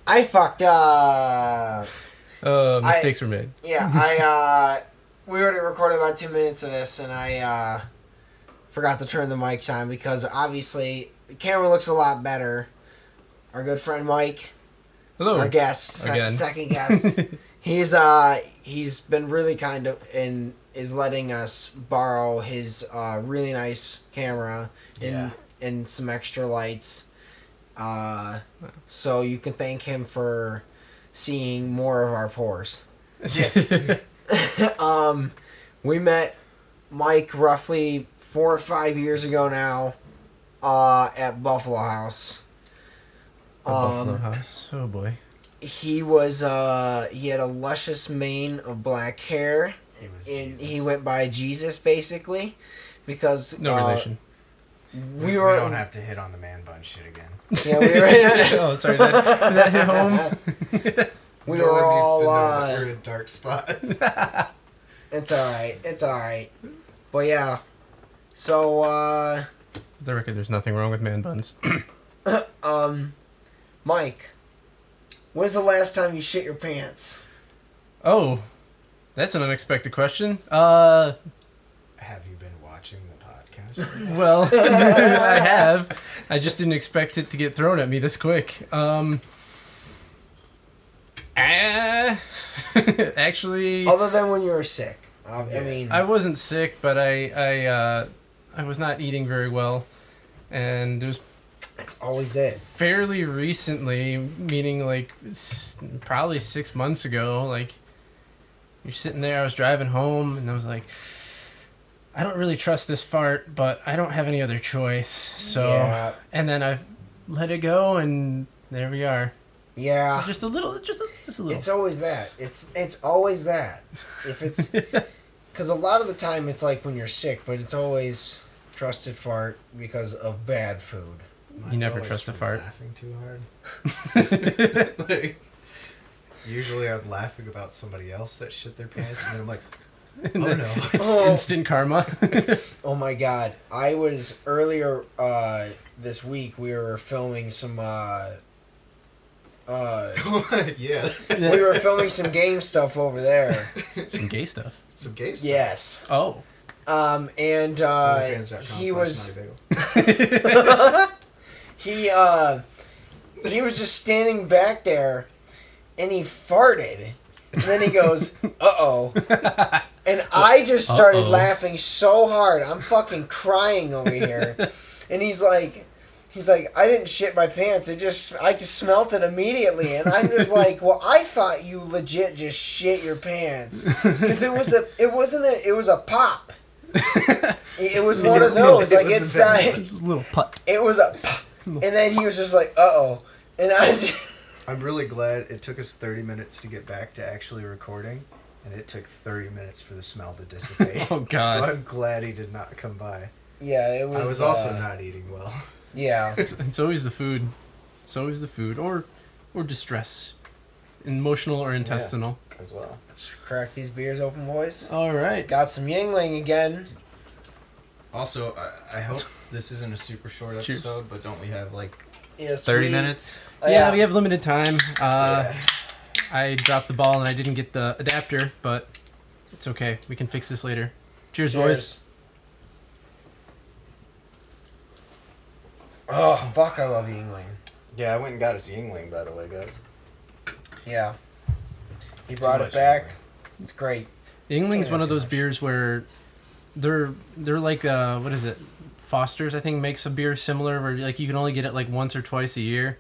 I fucked up. Mistakes were made. Yeah, we already recorded about 2 minutes of this, and I forgot to turn the mics on because obviously the camera looks a lot better. Our good friend Mike, hello, our guest, again. second guest, he's been really kind of and is letting us borrow his really nice camera and some extra lights. So you can thank him for seeing more of our pores. We met Mike roughly 4 or 5 years ago now at Buffalo House. Buffalo House. Oh boy. He was he had a luscious mane of black hair. He went by Jesus basically because no relation. We don't have to hit on the man bun shit again. Yeah, we were. Oh, sorry. Did that hit home? We were all. We're in dark spots. It's all right. But yeah, so the record, there's nothing wrong with man buns. Mike, when's the last time you shit your pants? Oh, that's an unexpected question. Have you been watching the podcast? Well, I have. I just didn't expect it to get thrown at me this quick. Actually, other than when you were sick. I mean, I wasn't sick, but I was not eating very well, and it was always it. Fairly recently, meaning like probably 6 months ago. Like, you're sitting there, I was driving home, and I was like, I don't really trust this fart, but I don't have any other choice. So, and then I let it go, and there we are. Yeah. Just a little. It's always that. It's always that. If it's because a lot of the time it's like when you're sick, but it's always trusted fart because of bad food. You never trust a fart. Laughing too hard. Like, usually I'm laughing about somebody else that shit their pants, and then I'm like, oh no. Instant karma. Oh my god. I was earlier this week, we were filming some yeah. We were filming some game stuff over there. Some gay stuff. Some gay stuff. Yes. Oh. And he was he was just standing back there, and he farted, and then he goes, "Uh-oh," and I just started laughing so hard, I'm fucking crying over here, and he's like, I didn't shit my pants. I just smelt it immediately, and I'm just like, well, I thought you legit just shit your pants because it was a pop. It was one of those. Like it's a little putt. It was a pop, and then he was just like, uh-oh, and I was. I'm really glad it took us 30 minutes to get back to actually recording, and it took 30 minutes for the smell to dissipate. Oh God! So I'm glad he did not come by. Yeah, it was. I was also not eating well. Yeah. It's always the food. It's always the food, or distress, emotional or intestinal. Yeah, as well. Should we crack these beers open, boys? All right. Got some Yingling again. Also, I hope this isn't a super short episode, but don't we have like 30 minutes? Yeah, we have limited time. I dropped the ball and I didn't get the adapter, but it's okay. We can fix this later. Cheers. Boys. Oh, fuck, I love Yingling. Yeah, I went and got us Yingling, by the way, guys. Yeah. He brought it back. Yingling. It's great. Yingling's one of those beers where they're like, what is it? Foster's, I think, makes a beer similar where like you can only get it like once or twice a year.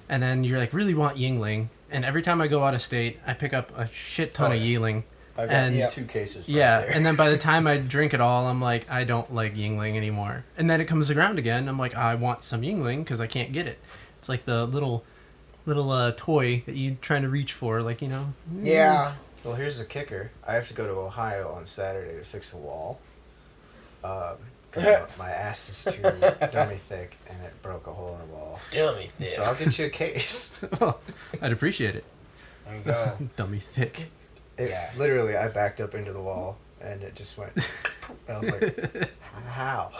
And then you're like, really want Yingling. And every time I go out of state, I pick up a shit ton of Yingling. I've got 2 cases. Yeah, there. and then by the time I drink it all, I'm like, I don't like Yingling anymore. And then it comes around again. I'm like, I want some Yingling because I can't get it. It's like the little toy that you're trying to reach for, like, you know. Yeah. Well, here's the kicker. I have to go to Ohio on Saturday to fix a wall. My ass is too dummy thick, and it broke a hole in the wall. Dummy thick. So I'll get you a case. Oh, I'd appreciate it. There you go. Dummy thick. Literally, I backed up into the wall, and it just went. I was like, how?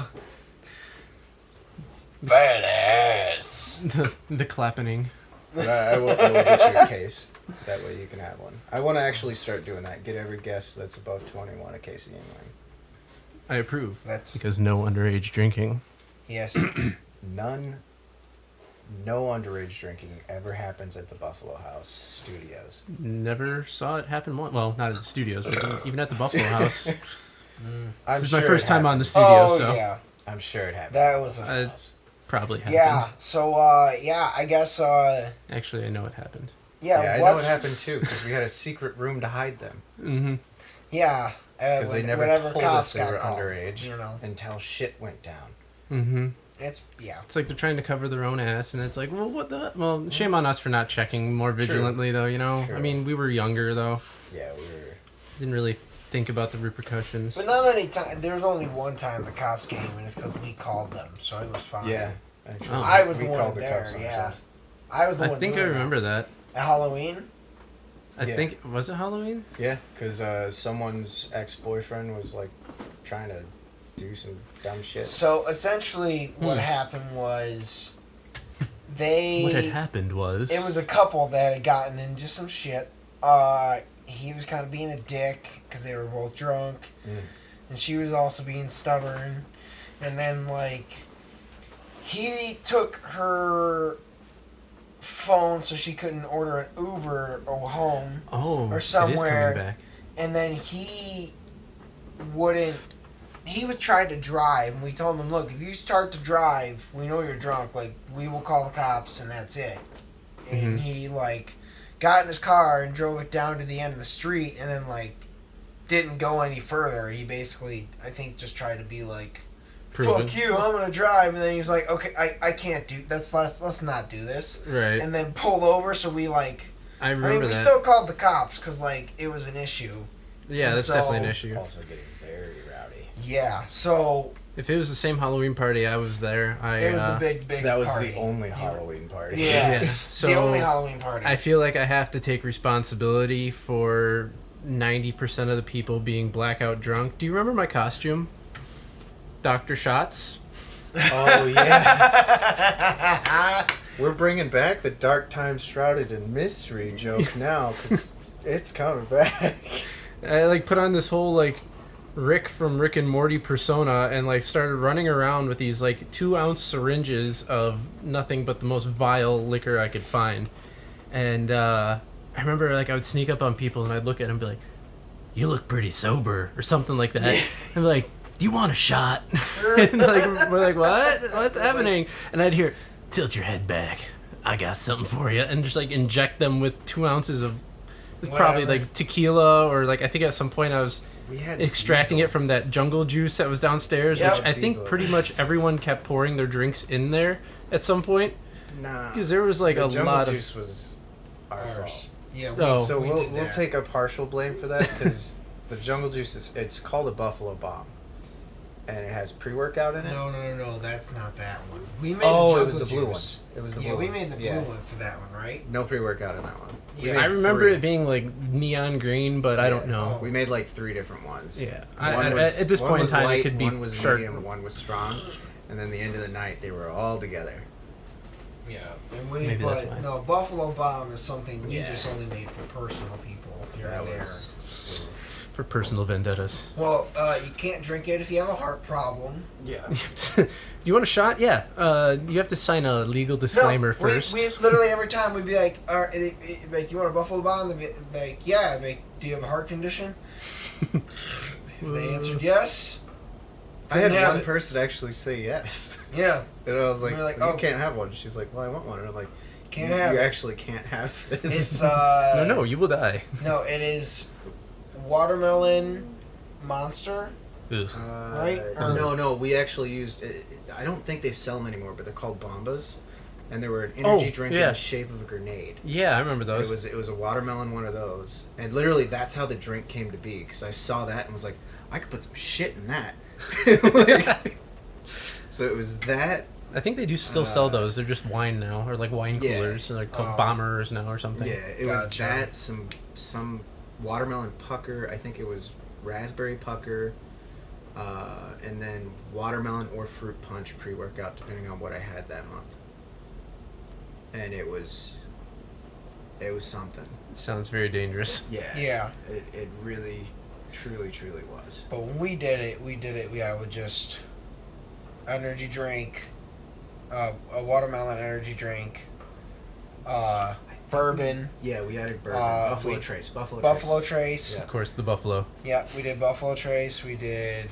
Badass. Yes. The clapping. But I will get you a case. That way you can have one. I want to actually start doing that. Get every guest that's above 21 a case of Yingling. I approve. That's Because no underage drinking. yes. No underage drinking ever happens at the Buffalo House Studios. Never saw it happen once. Well, not at the studios, but even at the Buffalo House. I'm This is sure my first it time on the happens. studio, Oh so yeah, I'm sure it happened. that was a probably happened. yeah. So yeah, I guess Actually, I know it happened. yeah. I know it happened too because we had a secret room to hide them. Mm-hmm. Yeah, Because they never whenever told cops us they got were called, underage you know. until shit went down. Mm-hmm. It's yeah. It's like they're trying to cover their own ass, and it's like, well, what the? Well, shame on us for not checking more vigilantly, though. You know, True. I mean, we were younger, though. Yeah, we were. Didn't really think about the repercussions. But not many times. There was only one time the cops came, and it's because we called them, so it was fine. Yeah, actually. Oh. I was we the one called the there. cops on Yeah, ourselves. I was the I one. think I doing remember that. that. At Halloween. I Yeah. think was it Halloween? Yeah, because someone's ex-boyfriend was like trying to do some dumb shit. So essentially, what happened was they. What had happened was It was a couple that had gotten into some shit. He was kind of being a dick because they were both drunk, and she was also being stubborn. And then like, he took her phone so she couldn't order an Uber or home, oh, or it is somewhere. coming back. and then he wouldn't. He was trying to drive, and we told him, look, if you start to drive, we know you're drunk, like, we will call the cops, and that's it. And he, like, got in his car and drove it down to the end of the street, and then, like, didn't go any further. He basically, I think, just tried to be like, Proven. fuck you, I'm gonna drive, and then he was like, okay, I can't do, let's not do this. Right. And then pulled over, so we, like, I I remember mean, we that. still called the cops, because, like, it was an issue. Yeah, and that's so- definitely an issue. Also getting very rowdy. Yeah, so If it was the same Halloween party, I was there. it was the big That was party. the only Halloween party. Yeah, So the only Halloween party. I feel like I have to take responsibility for 90% of the people being blackout drunk. Do you remember my costume? Dr. Shots? Oh yeah. We're bringing back the dark times shrouded in mystery joke now because it's coming back. I like put on this whole like Rick from Rick and Morty persona and like started running around with these like 2-ounce syringes of nothing but the most vile liquor I could find. And I remember like I would sneak up on people and I'd look at them and be like, "You look pretty sober," or something like that. And be like, "Do you want a shot?" And like we're like, "What? What's happening?" And I'd hear, "Tilt your head back. I got something for you," and just like inject them with 2 ounces of probably Whatever. like tequila, or like I think at some point I was We had extracting diesel. it from that jungle juice that was downstairs, Yep. which I think Diesel. pretty much everyone kept pouring their drinks in there at some point, Nah. because there was like the a jungle lot juice was our fault. Yeah, Oh. So we we'll did we'll that. take a partial blame for that because the jungle juice it's called a Buffalo Bomb, and it has pre-workout in it. No, that's not that one. We made Oh, a it was the blue one. juice. It was the Yeah, blue we one. made the blue one for that one, right? No pre-workout in that one. We Yeah. made I remember 3. it being like neon green, but I don't know. We made like 3 different ones. Yeah, One was- at this one point in was time, light, it could be one was sharp. medium, one was strong, and then the end of the night they were all together. Yeah, and we Maybe that's why. but no, Buffalo Bomb is something we Yeah. just only made for personal people here That and there. was. For personal vendettas. Well, you can't drink it if you have a heart problem. Yeah. Do you want a shot? Yeah. You have to sign a legal disclaimer no, first. We literally every time we'd be like, like, you want a Buffalo Bomb? They'd be like, yeah. Like, do you have a heart condition? If they answered yes, I had couldn't have one it. person actually say yes. Yeah, And I was like, We're like, you oh. can't have one. She's like, well, I want one. And I'm like, can't you have it. actually can't have this. It's no, you will die. no, it is watermelon monster. Ugh. Right? Or- No, we actually used. I don't think they sell them anymore, but they're called Bombas, and they were an energy drink in yeah. the shape of a grenade. Yeah, I remember those. It was a watermelon one of those, and literally that's how the drink came to be. Because I saw that and was like, I could put some shit in that. Like, so it was that. I think they do still sell those. They're just wine now, or like wine Yeah. coolers. They're called Oh. bombers now, or something. Yeah, it was Gotcha. that some watermelon pucker. I think it was raspberry pucker, and then watermelon or fruit punch pre-workout, depending on what I had that month. and it was something. Sounds very dangerous. Yeah. Yeah. It really, truly was. But when we did it, with just energy drink, a watermelon energy drink, bourbon. Yeah, we added bourbon. Buffalo Trace. Buffalo Trace. Yeah. Of course, the buffalo. Yeah, we did Buffalo Trace. We did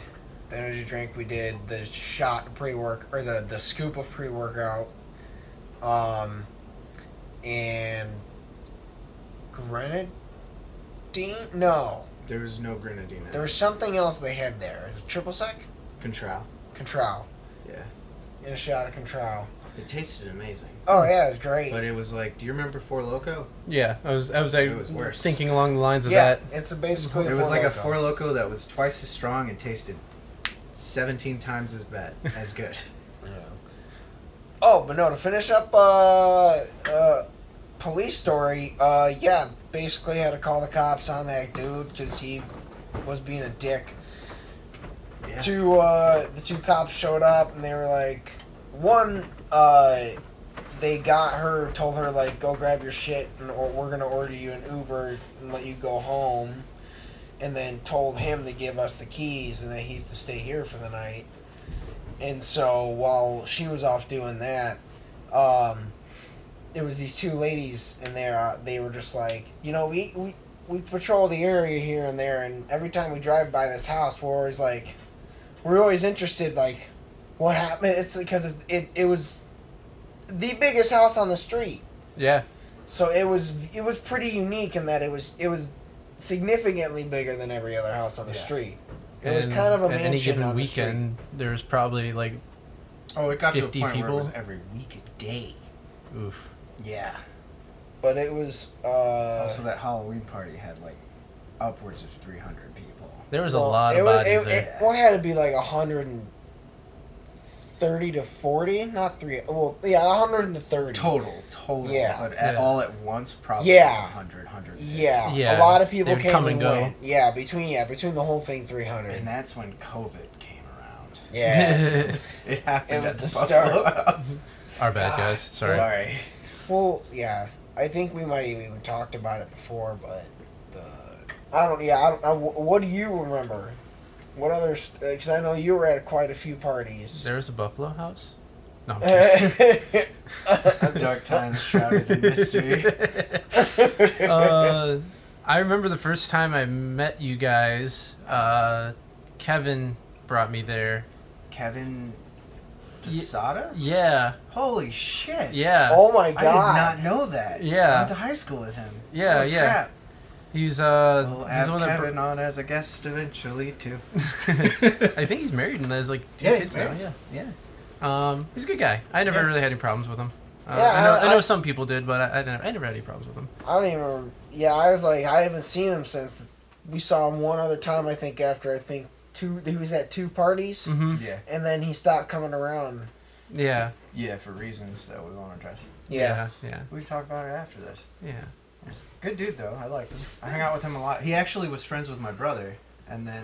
the energy drink. We did the shot pre-work, or the scoop of pre-workout. And grenadine? No. There was no grenadine. There was something else they had there. Triple sec? Contral. Contral. Yeah. And a shot of Contral. It tasted amazing. Oh yeah, it was great. But it was like, do you remember Four Loko? Yeah, I was It was worse. thinking along the lines of yeah, that. it's basically It was like Four a Loko. Four Loko that was twice as strong and tasted 17 times as good. Yeah. Oh, but no, to finish up police story, yeah, basically had to call the cops on that dude because he was being a dick. Yeah. The two cops showed up and they were like, one, they got her, told her like, go grab your shit or we're gonna order you an Uber and let you go home, and then told him to give us the keys and that he's to stay here for the night. And so while she was off doing that, it was these two ladies in there. They were just like, you know, we patrol the area here and there, and every time we drive by this house, we're always interested, like, what happened? It's because it was the biggest house on the street. Yeah. So it was pretty unique in that it was significantly bigger than every other house on the street. It was kind of a mansion any given on the weekend, there's probably like Oh, it got to a 50 point where it people? was every week a day. oof. Yeah. But it was Also, that Halloween party had like upwards of 300 people. There was a lot of bodies there. It had to be like 130 to 40, not 3. Well, yeah, 130 Total. Yeah. But Yeah. all at once, probably Yeah. 100, 150. Yeah, Yeah. a lot of people They'd came come and and go. went. Yeah, between the whole thing, 300. And that's when COVID came around. Yeah. It happened It was at the Buffalo start. House. Our bad, God, guys. Sorry. Well, yeah, I think we might have even talked about it before, but what do you remember? What others? Because I know you were at quite a few parties. There was a Buffalo House? No, I'm kidding. Dark times shrouded in mystery. I remember the first time I met you guys, Kevin brought me there. Kevin Posada? Yeah. Holy shit. Yeah. Oh my I god! did not know that. Yeah. I went to high school with him. Yeah, Holy yeah. Crap. He's We'll he's have the one that Kevin on as a guest eventually too. I think he's married and has like 2 Yeah, kids he's now. married. Yeah. Yeah. He's a good guy. I never Yeah. really had any problems with him. Yeah, I know some people did, but I never had any problems with him. I don't even. Yeah, I was like, I haven't seen him since we saw him one other time. I think after two. He was at 2 parties, Mm-hmm. Yeah. and then he stopped coming around. Yeah. Yeah, for reasons that we won't address. Yeah. Yeah. We can talk about it after this. Yeah. Good dude though. I liked him. I hung out with him a lot. He actually was friends with my brother, and then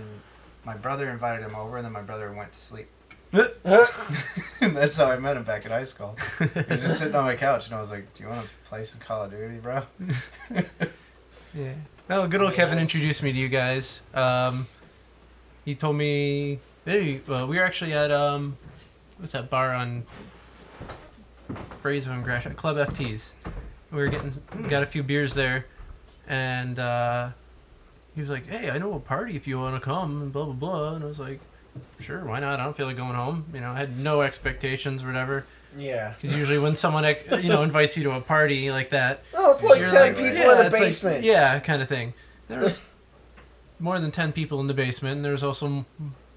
my brother invited him over, and then my brother went to sleep. And that's how I met him back at high school. He was just sitting on my couch, and I was like, "Do you want to play some Call of Duty, bro?" Yeah. No, good old Yeah, Kevin nice. introduced me to you guys. He told me, hey, we were actually at what's that bar on Fraser and Gratiot, Club FT's. We were got a few beers there, and he was like, hey, I know a party if you want to come, and blah blah blah. And I was like, sure, why not? I don't feel like going home. You know, I had no expectations or whatever. Yeah. Because usually when someone invites you to a party like that, Oh, it's like you're 10 like, people yeah, in the it's like- basement. yeah, kind of thing. There was more than 10 people in the basement. And there was also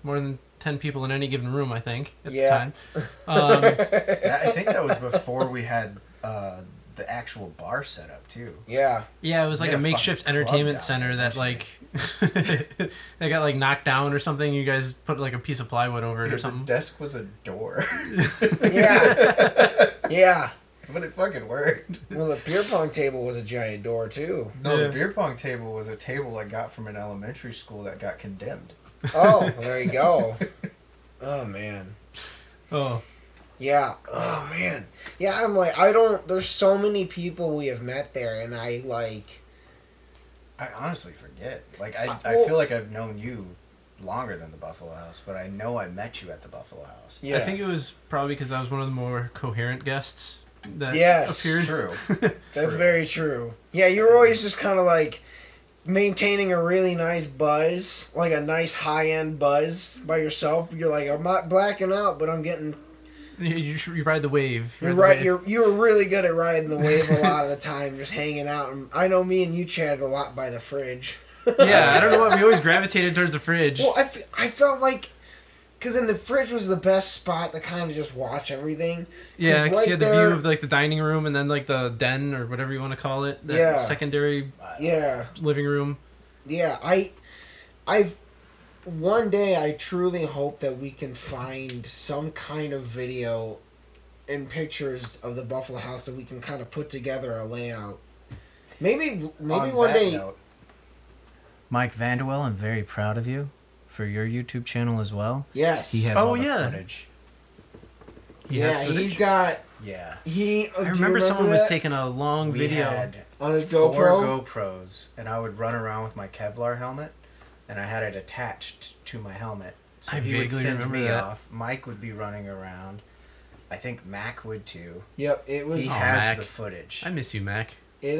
more than 10 people in any given room, I think, at the time. I think that was before we had the actual bar set up too. Yeah. Yeah, it was like We a had a makeshift fucking club entertainment down center there, that like they got like knocked down or something. You guys put like a piece of plywood over it or The something. desk was a door. Yeah. Yeah. But it fucking worked. Well, the beer pong table was a giant door, too. No, Yeah. the beer pong table was a table I got from an elementary school that got condemned. Oh, well, there you go. Oh, man. Oh, Yeah. Oh man. Yeah, I'm like, I don't. There's so many people we have met there, and I like. I honestly forget. Like, Well- I feel like I've known you longer than the Buffalo House, but I know I met you at the Buffalo House. Yeah. I think it was probably because I was one of the more coherent guests that Yes. appeared. True. That's True. very true. Yeah, you were always just kind of like maintaining a really nice buzz, like a nice high-end buzz by yourself. You're like, I'm not blacking out, but I'm getting. You ride the wave. You're ride the right. wave. You were really good at riding the wave a lot of the time, just hanging out. And I know me and you chatted a lot by the fridge. Yeah, I don't know what. We always gravitated towards the fridge. Well, I felt like, because in the fridge was the best spot to kind of just watch everything. Yeah, 'Cause because you had the there- view of like the dining room and then like the den or whatever you want to call it. That Yeah. secondary Yeah, living room. yeah. One day I truly hope that we can find some kind of video and pictures of the Buffalo House that we can kind of put together a layout. Maybe On one that day. note, Mike Vanderwell, I'm very proud of you for your YouTube channel as well. Yes. He has Oh, all the yeah. footage. He has Yeah, footage? he's got. Yeah. I remember someone was taking a long We video. had on his 4 GoPro. GoPros, and I would run around with my Kevlar helmet, and I had it attached to my helmet. So I he would vaguely send remember me that. off. Mike would be running around. I think Mac would too. Yep, it was. He Oh, has Mac. the footage. I miss you, Mac. It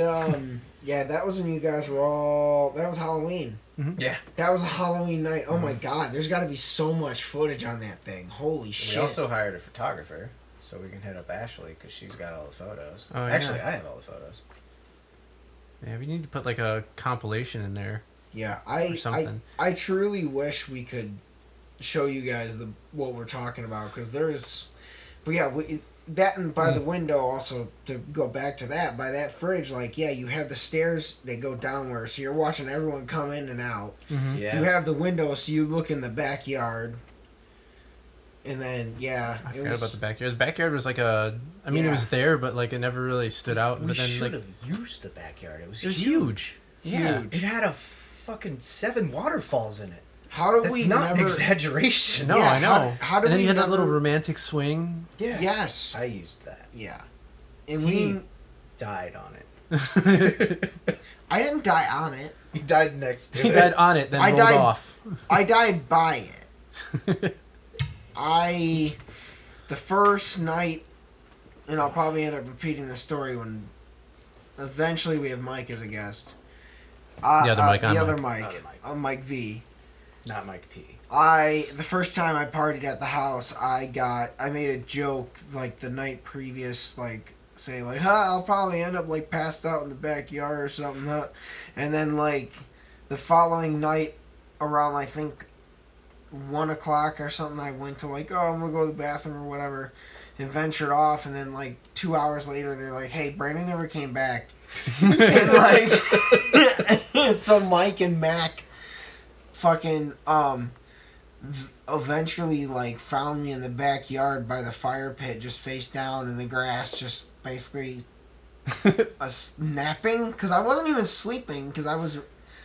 yeah, that was when you guys were all. That was Halloween. Yeah. That was a Halloween night. Oh my God, there's got to be so much footage on that thing. Holy shit! We also hired a photographer, so we can hit up Ashley because she's got all the photos. Oh, yeah. Actually, I have all the photos. Yeah, we need to put like a compilation in there Yeah, or something. I truly wish we could show you guys what we're talking about because there's, but yeah, that and by the window also to go back to that by that fridge, like yeah, you have the stairs that go downward, so you're watching everyone come in and out. Mm-hmm. Yeah. You have the window, so you look in the backyard. And then yeah, I forgot about the backyard. The backyard was like a. I mean, it Yeah. was there, but like it never really stood out. We but then should like have used the backyard. It was huge. Yeah. It had a fucking 7 waterfalls in it. How do That's we not an never? exaggeration. No, Yeah, I know. how do and then we you had that little never- romantic swing. Yeah. Yes. I used that. Yeah. And He we. died on it. I didn't die on it. He died next to He it. died on it, then I rolled died- off. I died by it. The first night, and I'll probably end up repeating the story when eventually we have Mike as a guest. The other Mike, The I'm other Mike. Mike. Other Mike. I'm Mike V. Not Mike P. The first time I partied at the house, I made a joke like the night previous, like say like, I'll probably end up like passed out in the backyard or something, huh? And then like the following night around I think 1 o'clock or something, I went to like, I'm gonna go to the bathroom or whatever, and ventured off, and then like 2 hours later they're like, hey, Brandon never came back. And like so Mike and Mac fucking eventually like found me in the backyard by the fire pit, just face down in the grass, just basically napping because I wasn't even sleeping because I was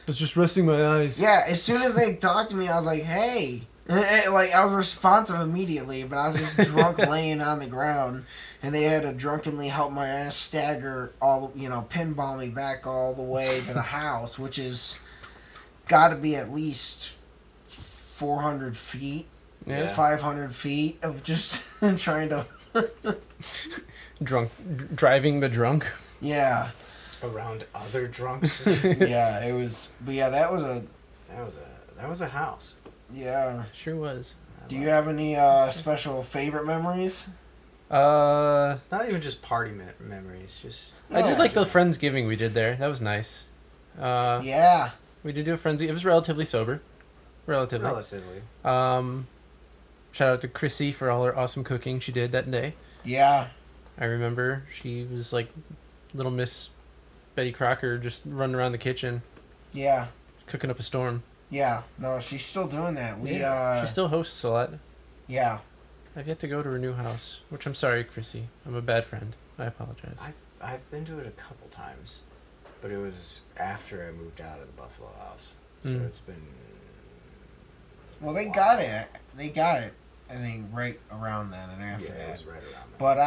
just resting my eyes. yeah. As soon as they talked to me, I was like, hey. And, like I was responsive immediately, but I was just drunk laying on the ground, and they had to drunkenly help my ass stagger pinball me back all the way to the house, which is got to be at least 400 feet, Yeah. 500 feet of just trying to. Driving the drunk. Yeah, Around other drunks. yeah, it was. But yeah, that was a. That was a house. Yeah. Sure was. Do you have any special favorite memories? I Not even just party memories, just did like the Friendsgiving we did there. That was nice. Yeah. We did do a Friendsgiving. It was relatively sober. Relatively. Shout out to Chrissy for all her awesome cooking she did that day. Yeah. I remember she was like little Miss Betty Crocker just running around the kitchen Yeah. cooking up a storm. Yeah. No, she's still doing that. She still hosts a lot. Yeah. I've yet to go to her new house, which I'm sorry, Chrissy. I'm a bad friend. I apologize. I've been to it a couple times, but it was after I moved out of the Buffalo House, so Mm. it's been. Well, they got it. They got it. I think right around then and after Yeah, that. it was right around then. But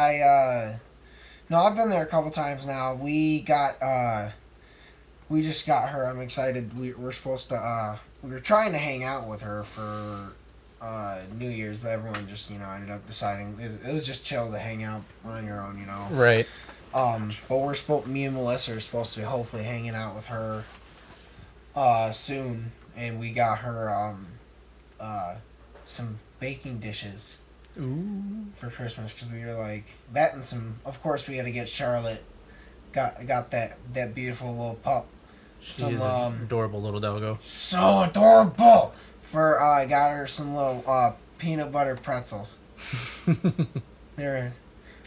no, I've been there a couple times now. We just got her. I'm excited. We're supposed to, we were trying to hang out with her for New Year's, but everyone just, ended up deciding it was just chill to hang out on your own, Right. But me and Melissa are supposed to be hopefully hanging out with her soon, and we got her some baking dishes. Ooh. For Christmas, because we were like that, and of course we had to get Charlotte got that beautiful little pup. She is an adorable little doggo. So adorable. I got her some little peanut butter pretzels.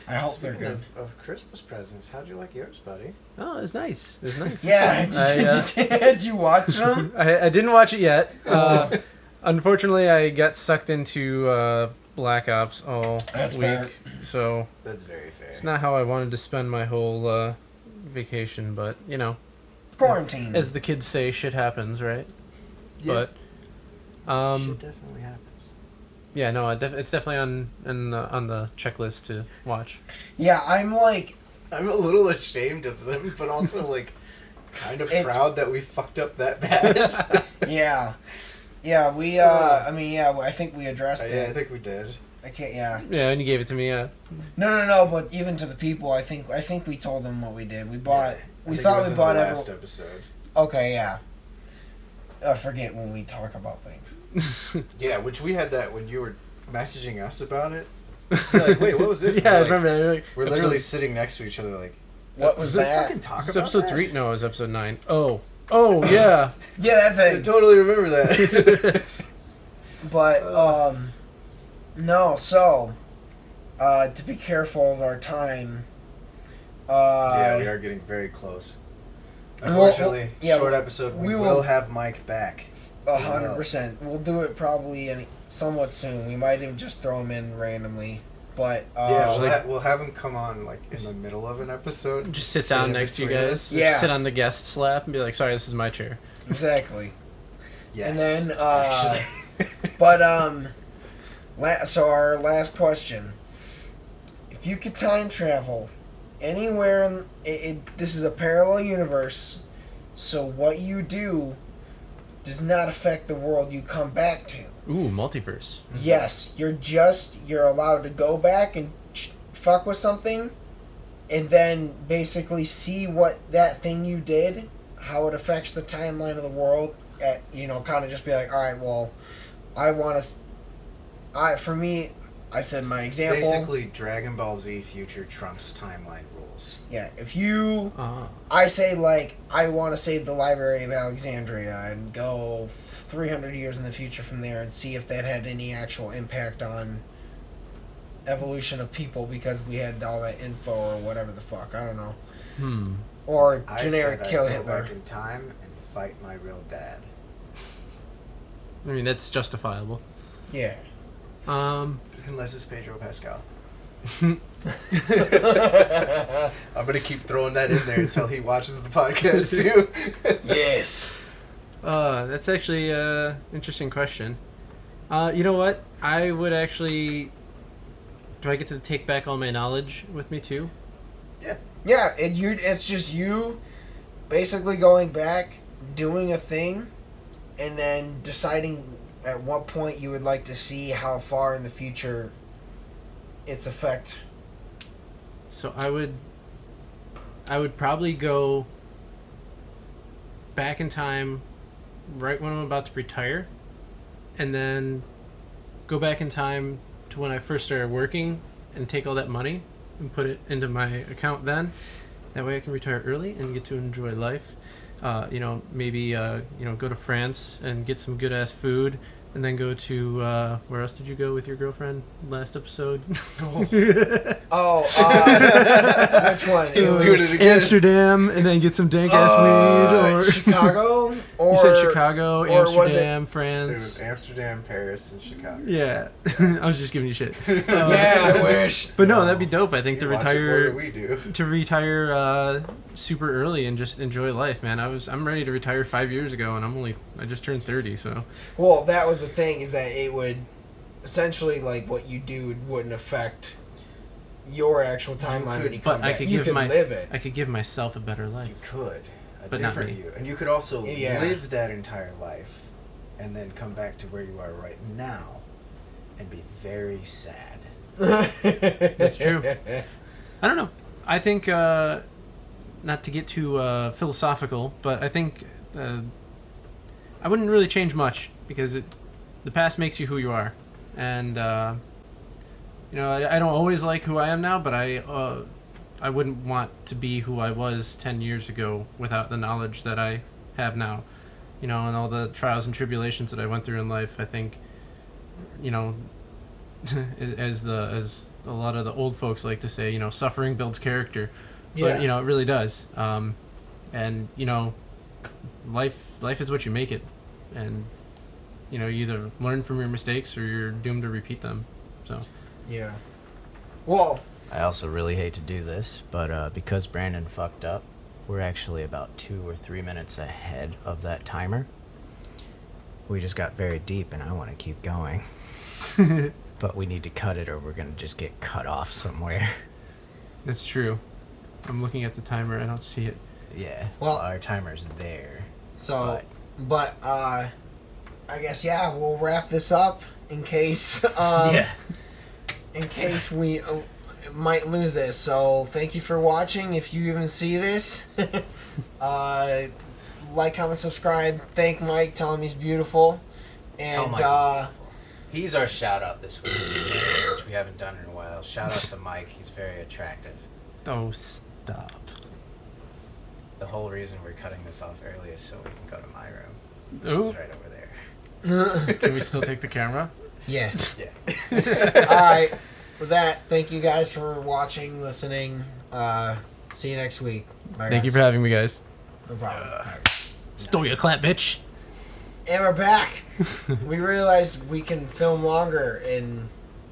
I hope they're good. Of Christmas presents, how'd you like yours, buddy? Oh, it was nice. It was nice. Yeah, did you watch them? I didn't watch it yet. Unfortunately, I got sucked into Black Ops all That's week, fair. so That's very fair. it's not how I wanted to spend my whole vacation, but Quarantine. as the kids say, shit happens, right? Yeah. But shit definitely happens. yeah, no, it's definitely on the checklist to watch. Yeah, I'm a little ashamed of them, but also kind of proud that we fucked up that bad. yeah. Yeah, I think we addressed it. Yeah, I think we did. I can't. Yeah. Yeah, and you gave it to me. No. But even to the people, I think we told them what we did. We bought. We thought we bought last episode. Okay, yeah. I forget when we talk about things. Yeah, which we had that when you were messaging us about it. You're like, wait, what was this? Yeah, I remember. We're literally sitting next to each other, like, what was that? Fucking talk It's about episode that? 3. No, it was episode 9. Oh, yeah. Yeah, that I thing. totally remember that. But no. So, to be careful of our time. Yeah, we are getting very close. Well, Unfortunately, yeah, short episode. We we will will- have Mike back. 100%. We'll do it probably somewhat soon. We might even just throw him in randomly. But Yeah, we'll have him come on in the middle of an episode. Just sit down next to you between guys. us. Yeah. Sit on the guest lap and be like, sorry, this is my chair. exactly. Yes. And then actually. but so our last question: if you could time travel anywhere this is a parallel universe, so what you do does not affect the world you come back to. Ooh, multiverse. Yes, you're allowed to go back and fuck with something, and then basically see what that thing you did, how it affects the timeline of the world. Kind of just be like, all right, well, I said my example. Basically, Dragon Ball Z Future Trunks timeline rules. Yeah, if you, I say I want to save the Library of Alexandria and go 300 years in the future from there and see if that had any actual impact on evolution of people because we had all that info or whatever the fuck. I don't know. Or generic kill I'd Hitler. go back in time and fight my real dad. I mean, that's justifiable. Yeah. Unless it's Pedro Pascal. I'm gonna keep throwing that in there until he watches the podcast too. Yes. That's actually an interesting question. You know what? I would actually... Do I get to take back all my knowledge with me too? Yeah. Yeah, it's just you basically going back, doing a thing, and then deciding at what point you would like to see how far in the future its effect. So I would probably go back in time right when I'm about to retire, and then go back in time to when I first started working and take all that money and put it into my account then. That way I can retire early and get to enjoy life. Maybe go to France and get some good ass food, and then go to where else did you go with your girlfriend last episode? Which one? It was Amsterdam, and then get some dank ass weed, or Chicago, or you said Chicago, or was Amsterdam, It France. was Amsterdam, Paris, and Chicago. Yeah, I was just giving you shit. Yeah, I wish. But no, that'd be dope. I think You watch it more than we do. to retire super early and just enjoy life, man. I'm ready to retire 5 years ago, and I just turned 30, so. Well, that was the thing, is that essentially, like, what you do wouldn't affect your actual timeline when you come back. You could live it. I could give myself a better life. You could. But not me. You. And you could also Yeah. live that entire life and then come back to where you are right now and be very sad. That's true. I don't know. I think, not to get too philosophical, but I think I wouldn't really change much because the past makes you who you are. And, you know, I don't always like who I am now, but I wouldn't want to be who I was 10 years ago without the knowledge that I have now. You know, and all the trials and tribulations that I went through in life, I think, you know, as a lot of the old folks like to say, you know, suffering builds character. Yeah. But, you know, it really does. And, you know, life is what you make it. And, you know, you either learn from your mistakes or you're doomed to repeat them. So. Yeah. Well, I also really hate to do this, but because Brandon fucked up, we're actually about 2 or 3 minutes ahead of that timer. We just got very deep, and I want to keep going. But we need to cut it, or we're going to just get cut off somewhere. That's true. I'm looking at the timer. I don't see it. Yeah. Well, our timer's there. so, but I guess, yeah, we'll wrap this up in case, in case we might lose this. So, thank you for watching. If you even see this, like, comment, subscribe. Thank Mike. Tell him he's beautiful. Tell And, Mike he's our shout out this week, which we haven't done in a while. Shout out to Mike. He's very attractive. Oh, stop. The whole reason we're cutting this off early is so we can go to my room, which Ooh. is right over there. Can we still take the camera? yes. Yeah. All right. With that, thank you guys for watching, listening. See you next week. Bye, Thank you guys. for having me, guys. No problem. All right. Stole your clap, bitch. And we're back. We realized we can film longer and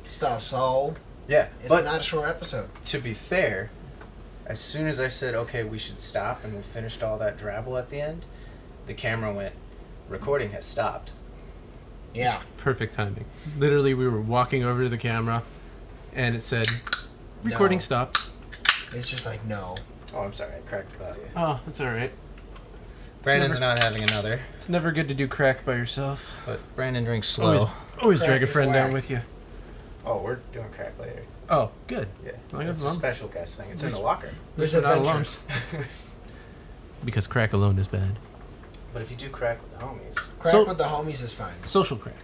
stuff, so Yeah, it's but not a short episode. to be fair, as soon as I said, okay, we should stop, and we finished all that drabble at the end, the camera went, recording has stopped. Yeah. Perfect timing. Literally, we were walking over to the camera, and it said, recording No. stopped. It's just like, no. Oh, I'm sorry, I cracked the audio. Oh, that's all right. Brandon's not having another, It's never good to do crack by yourself. but Brandon drinks slow. Always Crack drag a is friend whack. down with you. Oh, we're doing crack later. Oh, good. Yeah, Well, it's a that's special guest thing. It's in the locker. There's We're not alone. adventures. Because crack alone is bad. But if you do crack with the homies, Crack So- with the homies is fine. Social crack.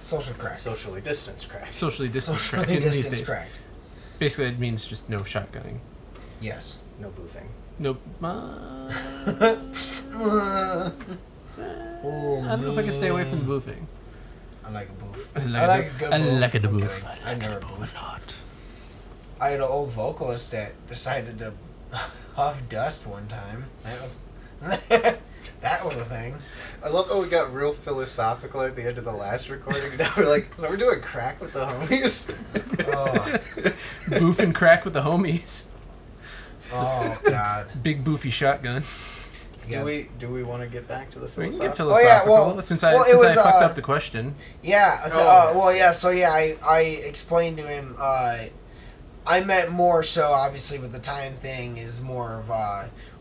Social crack. socially distanced crack. Socially distant crack Socially in these distance days. crack. Basically, it means just no shotgunning. Yes. No boofing. Nope. I don't know if I can stay away from the boofing. I like a boof. I I like a good I boof. like a I'm boof. kidding. I I like never a boof boofed. a lot. I had an old vocalist that decided to huff dust one time. That was that was a thing. I love how we got real philosophical at the end of the last recording. Now we're like, so we're doing crack with the homies? Oh, Boof and crack with the homies. oh God. Big boofy shotgun. Yeah. Do we want to get back to the We can get philosophical? Oh, yeah, philosophical well- since well, I it was, fucked up the question. Yeah. So, Oh, well, yes. yeah. So I explained to him. I meant more so obviously with the time thing is more of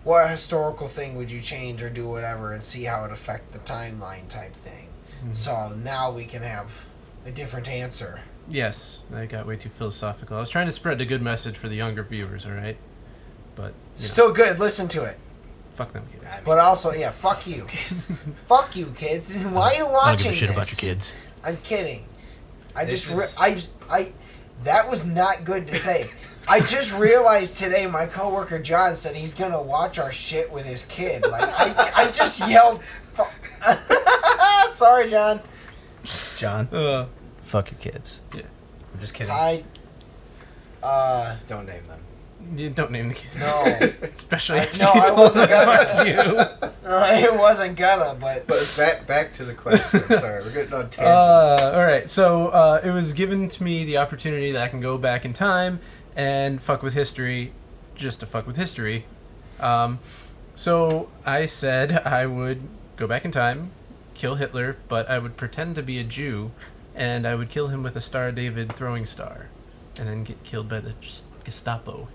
what historical thing would you change or do whatever and see how it affect the timeline type thing. Mhm. So now we can have a different answer. Yes, I got way too philosophical. I was trying to spread a good message for the younger viewers, all right? But Still good. Listen to it. fuck them kids. But also, yeah, fuck you. Fuck you, kids. Why are you watching I don't give a shit this? about your kids. I'm kidding. I This just is- I that was not good to say. I just realized today my coworker John said he's gonna watch our shit with his kid. Like I just yelled. Sorry, John. John, Fuck your kids. I'm just kidding. Don't name them. You don't name the kids. No, Especially after no, you I told wasn't them gonna. fuck you. No, it wasn't gonna. But But back to the question. Sorry, we're getting on tangents. All right, so it was given to me the opportunity that I can go back in time and fuck with history, just to fuck with history. So I said I would go back in time, kill Hitler, but I would pretend to be a Jew and I would kill him with a Star David throwing star, and then get killed by the Gestapo.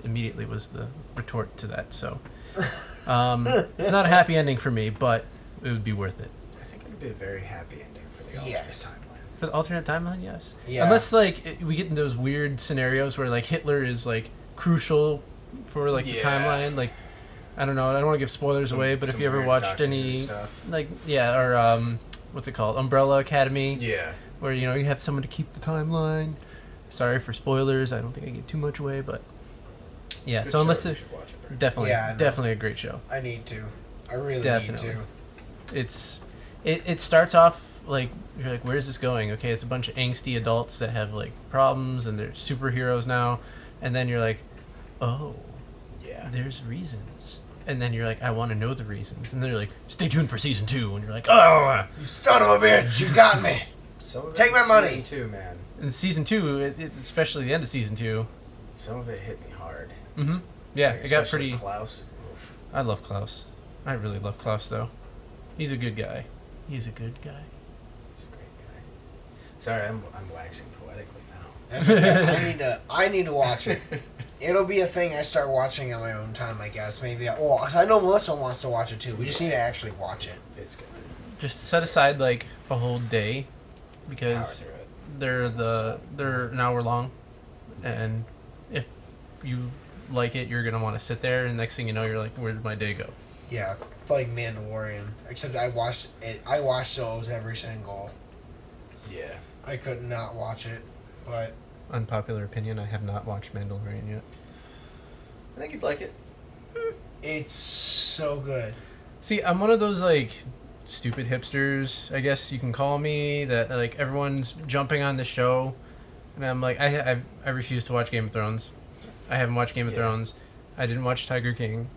Immediately was the retort to that. So it's not a happy ending for me, but it would be worth it. I think it would be a very happy ending for the alternate timeline. For the alternate timeline, yes. Yeah. Unless we get in those weird scenarios where like Hitler is like crucial for like the timeline. Like I don't know. I don't want to give spoilers away, but if you ever watched any stuff. or what's it called, Umbrella Academy? Yeah. Where you have someone to keep the timeline. Sorry for spoilers. I don't think I give too much away, but yeah. Good so unless show, it, you should watch it, Brent. definitely a great show. I need to. I really Definitely. need to. It starts off like you're like, where's this going? Okay, it's a bunch of angsty adults that have like problems and they're superheroes now, and then you're like, oh, Yeah. there's reasons. And then you're like, I want to know the reasons. And then you're like, stay tuned for season 2. And you're like, oh, You son of a bitch! You got me. Some of Take my money. too, man. and season 2, especially the end of season 2. Some of it hit me hard. Mm-hmm. Yeah, Like, it got especially pretty. Klaus. Oof. I love Klaus. I really love Klaus though. He's a good guy. He's a good guy. He's a great guy. Sorry, I'm waxing poetically now. That's okay. I need to watch it. It'll be a thing I start watching on my own time, I guess. Maybe. Well, 'cause I know Melissa wants to watch it too. We just need to actually watch it. It's good. Just set aside like a whole day, Power because through it. they're an hour long, and if you like it, you're gonna want to sit there, and next thing you know, you're like, where did my day go? Yeah, it's like Mandalorian. Except I watched it. I watched those every single. Yeah. I could not watch it, but Unpopular opinion: I have not watched Mandalorian yet. I think you'd like it. it's so good. See, I'm one of those like stupid hipsters, I guess you can call me, that like everyone's jumping on the show, and I'm like, I refuse to watch Game of Thrones. I haven't watched Game of Thrones. I didn't watch Tiger King,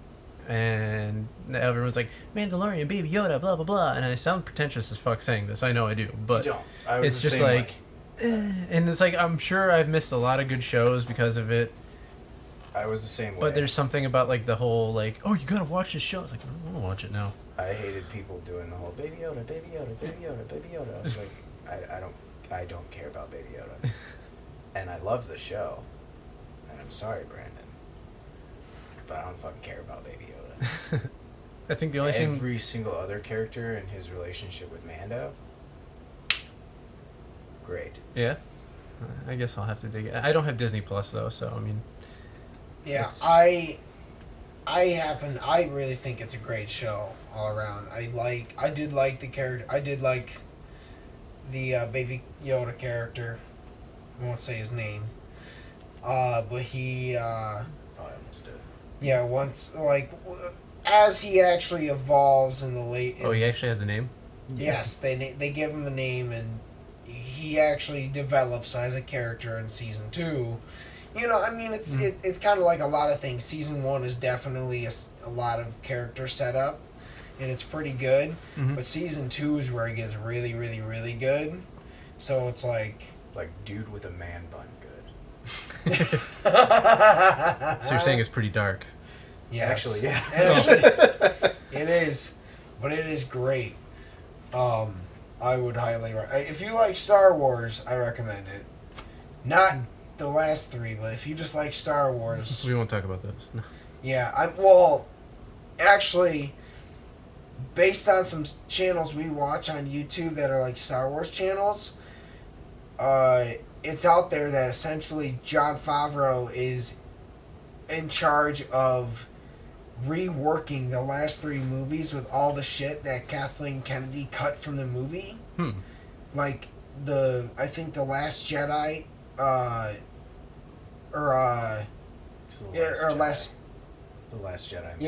and everyone's like, Mandalorian, Baby Yoda, blah blah blah, and I sound pretentious as fuck saying this. I know I do, but You don't. I was it's the just same like, way. and it's like I'm sure I've missed a lot of good shows because of it. I was the same way. But there's something about like the whole like, oh, you gotta watch this show. It's like, I don't want to watch it now. I hated people doing the whole Baby Yoda, Baby Yoda, Baby Yoda, Baby Yoda. I was like, I don't care about Baby Yoda, and I love the show. And I'm sorry, Brandon, but I don't fucking care about Baby Yoda. I think the only thing. Every single other character in his relationship with Mando, great. Yeah, I guess I'll have to dig it. I don't have Disney Plus though, so I mean. Yeah, It's- I really think it's a great show all around. I did like the character. I did like the Baby Yoda character. I won't say his name. But he, Oh, I almost did. yeah, as he actually evolves in the late. Oh, he actually has a name. Yes, they give him a name, and he actually develops as a character in season 2. You know, I mean, it's kind of like a lot of things. Season 1 is definitely a lot of character setup, and it's pretty good. Mhm. But season 2 is where it gets really, really, really good. So it's like Like dude with a man bun, good. So you're saying it's pretty dark. yes. Actually, yeah. Actually, it is, but it is great. I would highly if you like Star Wars, I recommend it. Not the last 3, but if you just like Star Wars, We won't talk about those. No. yeah, actually, based on some channels we watch on YouTube that are like Star Wars channels, it's out there that essentially Jon Favreau is in charge of reworking the last 3 movies with all the shit that Kathleen Kennedy cut from the movie. Like I think the Last Jedi, It's the The Last Jedi movie.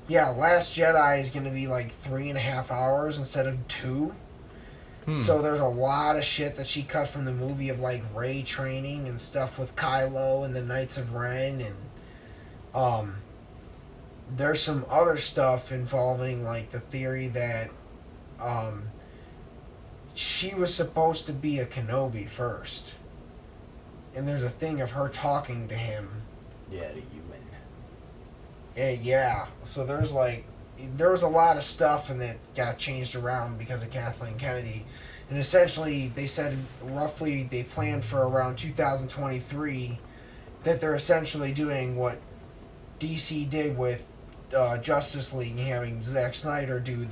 Yeah, Last Jedi is going to be like 3.5 hours instead of 2. So there's a lot of shit that she cut from the movie of like Rey training and stuff with Kylo and the Knights of Ren, and there's some other stuff involving like the theory that she was supposed to be a Kenobi first. And there's a thing of her talking to him. Yeah, the human. Yeah, so there was a lot of stuff and that got changed around because of Kathleen Kennedy. And essentially, they said roughly they plan for around 2023 that they're essentially doing what DC did with Justice League, having Zack Snyder do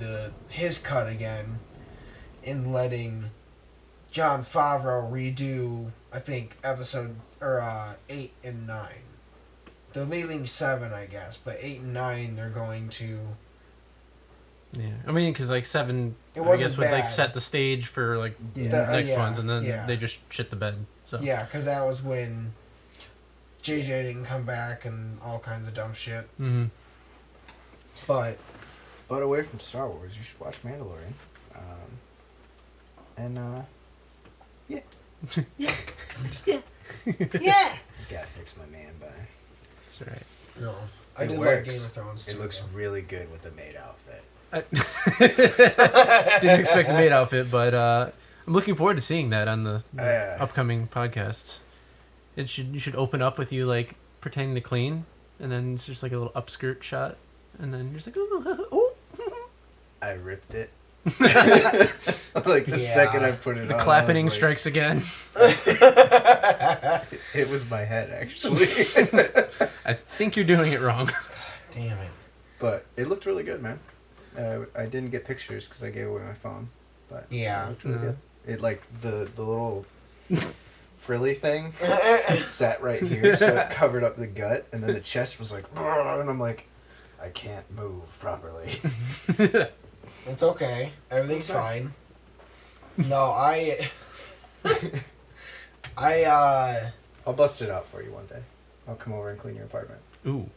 his cut again, and letting Jon Favreau redo, I think, episode 8 and 9. They're leaving 7, I guess, but 8 and 9 they're going to. Yeah, I mean, because like 7, It I wasn't guess would like bad. set the stage for like Yeah. the next yeah, ones, and then yeah. they just shit the bed. So Yeah, because that was when JJ didn't come back and all kinds of dumb shit. Mm-hmm. But away from Star Wars, you should watch Mandalorian. Yeah. yeah, Gotta fix my man bun. That's right. no, I It did like works. Game of Thrones. It too, looks though. really good with the maid outfit. Didn't expect the maid outfit, but I'm looking forward to seeing that on the upcoming podcasts. You should open up with you like pretending to clean, and then it's just like a little upskirt shot, and then you're just like, oh. I ripped it. Like the second I put it The on, clappening I was like, strikes again. It was my head, actually. I think you're doing it wrong. Damn it. But it looked really good, man. I didn't get pictures because I gave away my phone. But Yeah. it looked really No. good. It like the little frilly thing sat right here, so it covered up the gut, and then the chest was like, and I'm like, I can't move properly. It's okay. Everything's Nice. fine. No, I'll bust it out for you one day. I'll come over and clean your apartment. Ooh.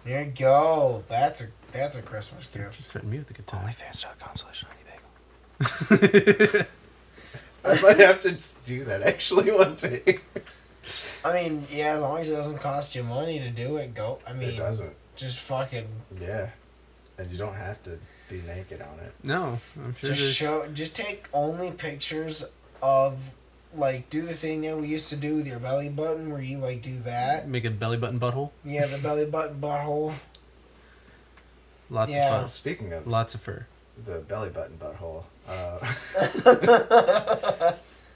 there you go. That's a Christmas gift. Just threatened me with a good time. Onlyfans.com/90bagel. I might have to do that actually one day. I mean, yeah, as long as it doesn't cost you money to do it, go. I mean, It doesn't. just fucking Yeah. And you don't have to be naked on it. No, I'm sure just take only pictures of, like, do the thing that we used to do with your belly button where you like do that. make a belly button butthole. Yeah, the belly button butthole. Lots Yeah. of fun. Speaking of Lots of fur. the belly button butthole,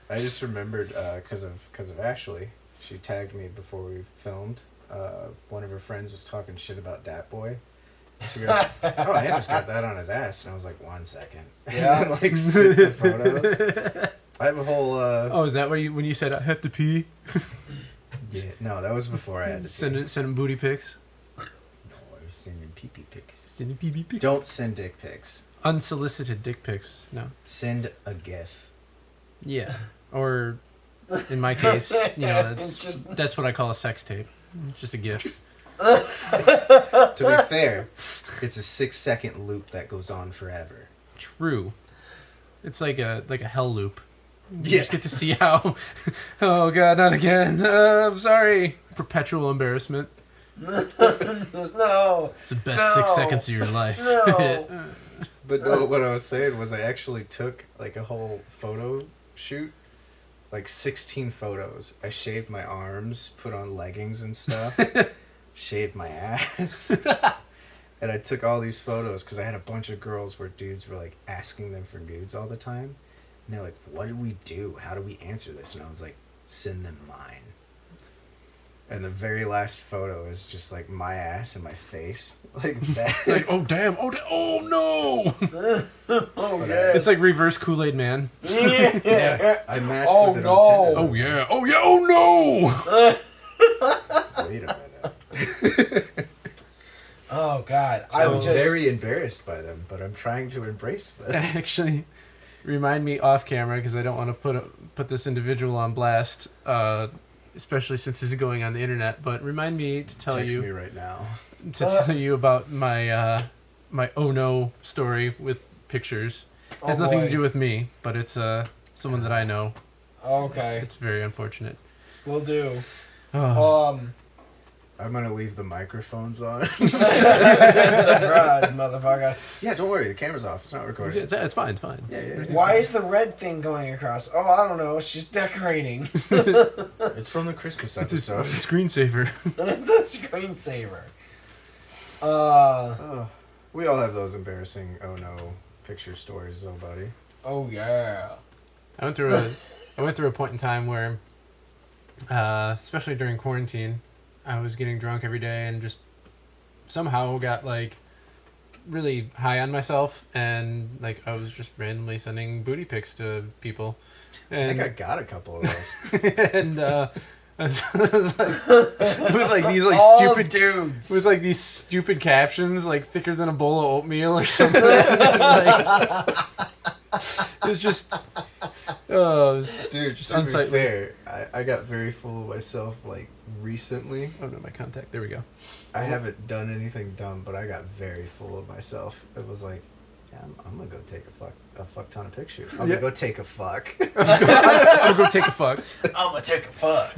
I just remembered because of Ashley. She tagged me before we filmed. One of her friends was talking shit about Dat Boy. And she goes, "Oh, Andrew's got that on his ass," and I was like, "1 second." Yeah. And like sent the photos. I have a whole. Oh, is that when you said I have to pee? Yeah, no, that was before I had to. Send him booty pics. No, I was sending pee-pee pics. Send him pee pics. Don't send dick pics. Unsolicited dick pics. No. Send a GIF. Yeah. Or, in my case, It's that's what I call a sex tape. It's just a GIF. To be fair, it's a 6-second loop that goes on forever. True. It's like a hell loop. You Yeah. just get to see how. Oh God, not again. I'm sorry. Perpetual embarrassment. No. It's the best 6 seconds of your life. No. But no, what I was saying was I actually took like a whole photo shoot, like 16 photos. I shaved my arms, put on leggings and stuff, shaved my ass, and I took all these photos because I had a bunch of girls where dudes were like asking them for nudes all the time, and they're like, "What do we do? How do we answer this?" And I was like, "Send them mine." And the very last photo is just like my ass and my face, like that. Like, oh damn, oh no! Oh But, yeah. It's like reverse Kool-Aid Man. Yeah, I matched Oh, with it no. on Tinder. Oh yeah, oh no! Wait a minute. Oh God, I I'm was just very embarrassed by them, but I'm trying to embrace them. Actually, remind me off camera because I don't want to put this individual on blast, especially since this is going on the internet. But remind me to tell Text you me right now. tell you about my my oh no story with pictures. It has Oh, nothing to boy. do with me, but it's someone that I know. Okay, It's very unfortunate. we'll do. Oh. I'm gonna leave the microphones on. Surprise, motherfucker. Yeah, don't worry. The camera's off. It's not recording. It's fine. It's fine. Yeah. Everything's Why fine. is the red thing going across? Oh, I don't know. It's just decorating. It's from the Christmas It's a episode. screensaver. The screensaver. Oh, we all have those embarrassing oh no picture stories, though, buddy. Oh yeah. I went through a point in time where, especially during quarantine, I was getting drunk every day and just somehow got like really high on myself, and like I was just randomly sending booty pics to people. And, I think I got a couple of those. and I was like, with like these like All stupid dudes. with like these stupid captions like thicker than a bowl of oatmeal or something. Like, it was just Dude, just to be unsightly. fair, I got very full of myself like recently. Oh no, my contact. There we go. I haven't done anything dumb, but I got very full of myself. It was like, yeah, I'm gonna go take a fuck ton of pictures. I'm Yeah. gonna go take a fuck. I'll go take a fuck. I'm gonna take a fuck.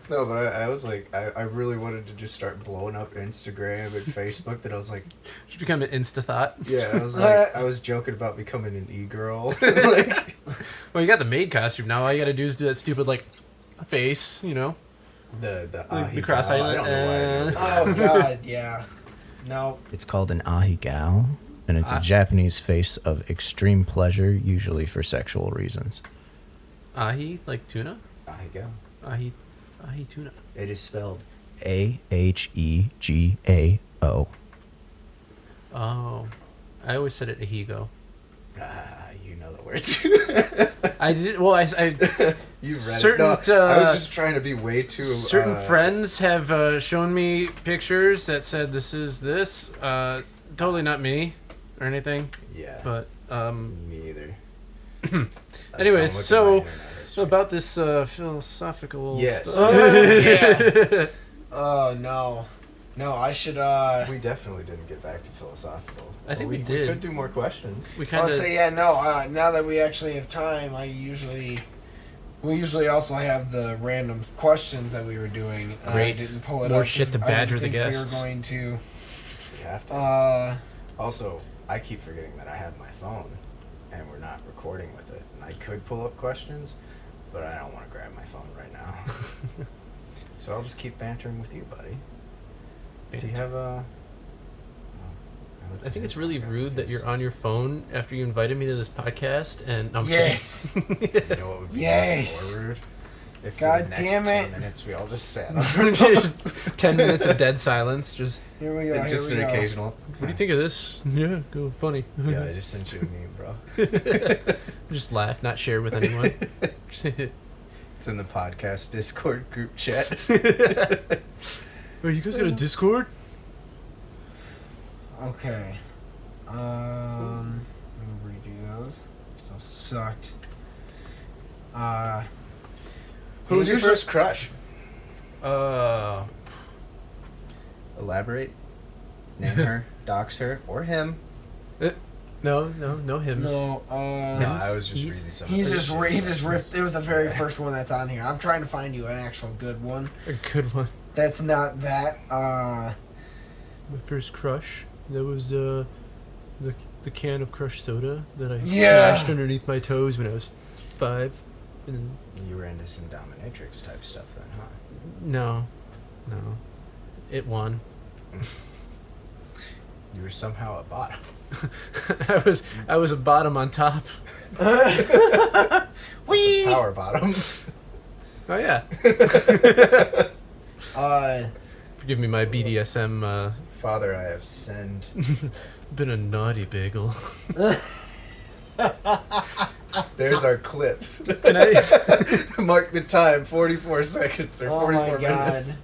No, but I was like, I really wanted to just start blowing up Instagram and Facebook. That I was like, Just become an insta thought. yeah, I was like, I was joking about becoming an e-girl. Like, Well, you got the maid costume now. All you gotta do is do that stupid like face, you know. the The cross-eyed. I don't know why I Oh god, yeah. No. It's called an ahigao, and it's a Japanese face of extreme pleasure, usually for sexual reasons. Ahi, like tuna. Ahigao. Ahi tuna. It is spelled. Ahegao. Oh, I always said it ahigo. You know the words. I did. Well, I You read Certain, it. No, I was just trying to be way too. certain friends have shown me pictures that said this is this. Totally not me or anything, Yeah. but Me either. Anyways, Don't look at my so internet history. about this philosophical Yes. stuff. Yeah. Oh no. No, I should We definitely didn't get back to philosophical. I think we We did. could do more questions. We I kind would of say yeah, no, now that we actually have time, we usually also have the random questions that we were doing. Great. I didn't pull it More up shit to 'cause I didn't badger the think guests. We were going to We have to. Also, I keep forgetting that I have my phone, and we're not recording with it. And I could pull up questions, but I don't want to grab my phone right now. So I'll just keep bantering with you, buddy. Do you have a? I think it's really rude that you're on your phone after you invited me to this podcast, and I'm Yes. You know what would be Yes. more rude? If God for the next damn 10 it. minutes we all just sat on kidding. 10 minutes of dead silence. Just Here we go. just here an we go. occasional. what do you think of this? Yeah, go funny. Yeah, I just sent you a meme, bro. Just laugh, not share with anyone. It's in the podcast Discord group chat. Oh, you guys got a Discord? Okay. Let me redo those. So sucked. Who was your first crush? Elaborate. Name her, dox her, or him. No hymns. No. No, I was just He's- reading some. He of just this he shit. just ripped. It was the very first one that's on here. I'm trying to find you an actual good one. A good one. That's not that. My first crush. That was the can of crushed soda that I Yeah. smashed underneath my toes when I was 5. And You were into some dominatrix type stuff then, huh? no, it won. You were somehow a bottom. I was a bottom on top. Wee! Power bottom. Oh yeah. uh. Forgive me my BDSM. Father, I have sinned. Been a naughty bagel. There's our clip. Can I? Mark the time, 44 seconds or Oh 44 my god. minutes.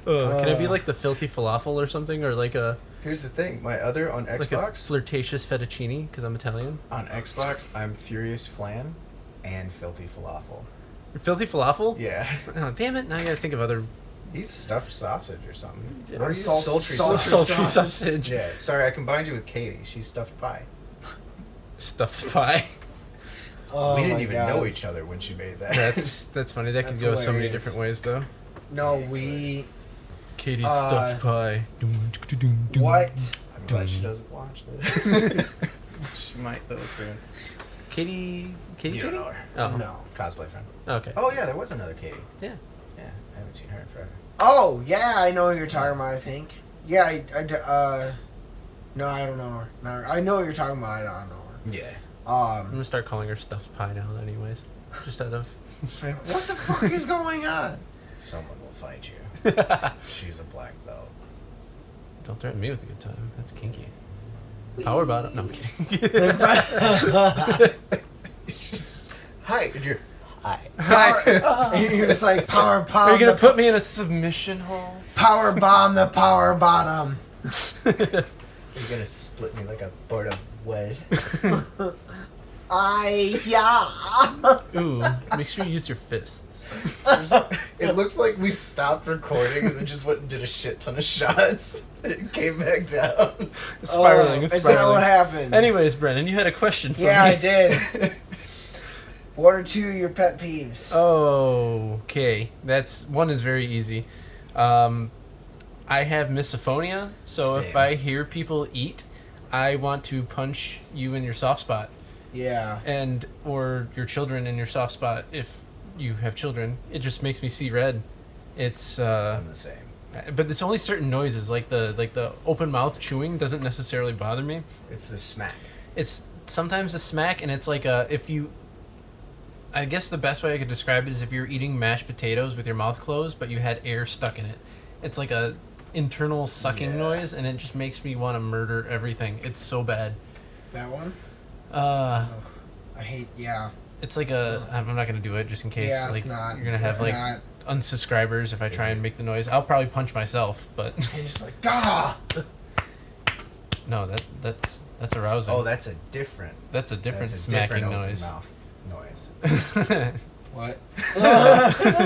Can I be like the filthy falafel or something, or like a Here's the thing, my other on like a Xbox, flirtatious fettuccine because I'm Italian? on Xbox, I'm Furious Flan and Filthy Falafel. Filthy falafel? Yeah. Oh, damn it! Now I gotta think of other He's stuffed sausage or something. Yeah. What are you? Sultry sultry sausage. sausage. Yeah. Sorry, I combined you with Katie. She's stuffed pie. Stuffed pie. Oh we didn't my even God. know each other when she made that. That's funny. That That's could go so many hilarious. different ways though. No, Yeah, we. Katie's stuffed pie. What? I'm glad she doesn't watch this. She might though soon. Katie. You don't know her. Oh. No. Cosplay friend. Okay. Oh yeah, there was another Katie. Yeah. Yeah, I haven't seen her in forever. Oh yeah, I know who you're talking about. I think. Yeah, no, I don't know her. No, I know what you're talking about. I don't know her. Yeah. I'm gonna start calling her stuffed pie now, anyways. Just out of. What the fuck is going on? Someone will fight you. She's a black belt. Don't threaten me with a good time. That's kinky. Power bottom. No, I'm kidding. Hi, and you're hi. You're just like power bomb. Are you gonna put me in a submission hold? Power bomb the power bottom. You're gonna split me like a board of wood. Ooh, make sure you use your fists. It looks like we stopped recording and then just went and did a shit ton of shots. It came back down. It's spiraling. Is that what happened? Anyways, Brennan, you had a question for me. Yeah, I did. What are 2 of your pet peeves? Okay, one is very easy. I have misophonia, so Same. if I hear people eat, I want to punch you in your soft spot, Yeah. or your children in your soft spot if you have children. It just makes me see red. It's I'm the same. but it's only certain noises, like the open mouth chewing doesn't necessarily bother me. It's the smack. It's sometimes a smack, and it's like I guess the best way I could describe it is if you're eating mashed potatoes with your mouth closed, but you had air stuck in it. It's like a internal sucking noise, and it just makes me want to murder everything. It's so bad. That one? I hate, It's like I'm not gonna do it just in case. Yeah, like it's not. you're gonna have It's like not. unsubscribers if I try and make the noise. I'll probably punch myself, but And just like, ah! no, that's arousing. Oh, that's a different smacking open noise. mouth noise. What?